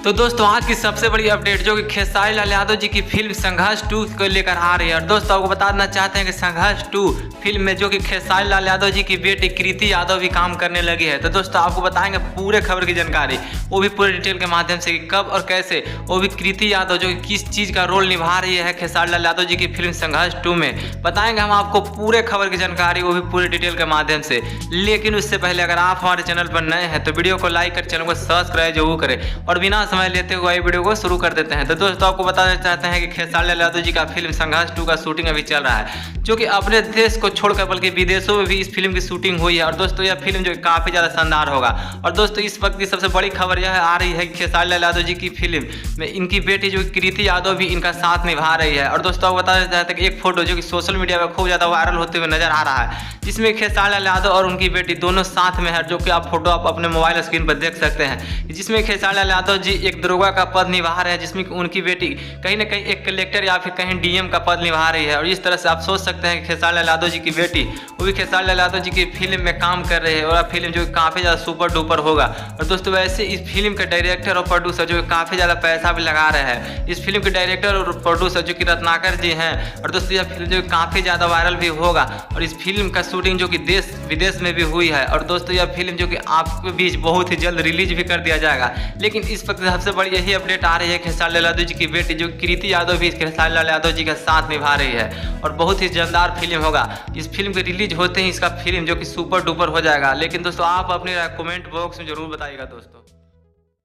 तो दोस्तों आज की सबसे बड़ी अपडेट जो कि खेसारी लाल यादव जी की फिल्म संघर्ष 2 को लेकर आ रही है। और दोस्तों आपको बता देना चाहते हैं कि संघर्ष 2 फिल्म में जो कि खेसारी लाल यादव जी की बेटी कृति यादव भी काम करने लगी है। तो दोस्तों आपको बताएंगे पूरे खबर की जानकारी, वो भी पूरे डिटेल के माध्यम से कि कब और कैसे, वो भी कृति यादव जो कि किस चीज़ का रोल निभा रही है खेसारी लाल यादव जी की फिल्म संघर्ष 2 में, बताएंगे हम आपको पूरे खबर की जानकारी, वो भी पूरे डिटेल के माध्यम से। लेकिन उससे पहले अगर आप हमारे चैनल पर नए हैं तो वीडियो को लाइक कर चैनल को सब्सक्राइब जरूर करें और बिना समय लेते हुए वीडियो को शुरू कर देते हैं। तो दोस्तों आपको बताना चाहते हैं कि खेसारी लाल यादव जी का फिल्म संघर्ष 2 का शूटिंग अभी चल रहा है, जो कि अपने देश को छोड़कर बल्कि विदेशों में भी इस फिल्म की शूटिंग हुई है। और दोस्तों यह फिल्म जो काफ़ी ज़्यादा शानदार होगा। और दोस्तों इस वक्त की सबसे बड़ी खबर यह आ रही है कि खेसारी लाल यादव जी की फिल्म में इनकी बेटी जो कृति यादव भी इनका साथ निभा रही है। और दोस्तों आपको बताना चाहते हैं कि एक फोटो जो कि सोशल मीडिया पर खूब ज़्यादा वायरल होते हुए नजर आ रहा है, जिसमें खेसारी लाल यादव और उनकी बेटी दोनों साथ में है, जो कि आप फोटो आप अपने मोबाइल स्क्रीन पर देख सकते हैं। जिसमें खेसारी लाल यादव जी एक दरोगा का पद निभा रहे हैं, जिसमें उनकी बेटी कहीं ना कहीं एक कलेक्टर या फिर कहीं डीएम का पद निभा रही है। और इस तरह से आप सोच सकते हैं कि खेसारी लाल यादव जी की बेटी वो भी खेसारी लाल यादव जी की फिल्म में काम कर रहे हैं, और फिल्म जो काफ़ी ज़्यादा सुपर डुपर होगा। और दोस्तों वैसे इस फिल्म के डायरेक्टर और प्रोड्यूसर जो काफ़ी ज़्यादा पैसा भी लगा रहे हैं, इस फिल्म के डायरेक्टर और प्रोड्यूसर जो कि रत्नाकर जी हैं। और दोस्तों यह फिल्म जो काफ़ी ज़्यादा वायरल भी होगा, और इस फिल्म का शूटिंग जो कि देश विदेश में भी हुई है। और दोस्तों यह फिल्म जो कि आपके बीच बहुत ही जल्द रिलीज भी कर दिया जाएगा। लेकिन इस वक्त सबसे बड़ी यही अपडेट आ रही है खेसारी लाल यादव जी की बेटी जो कृति यादव भी खेसारी लाल यादव जी का साथ निभा रही है, और बहुत ही जानदार फिल्म होगा। इस फिल्म के रिलीज होते ही इसका फिल्म जो कि सुपर डुपर हो जाएगा। लेकिन दोस्तों आप अपनी राय कमेंट बॉक्स में जरूर बताइएगा दोस्तों।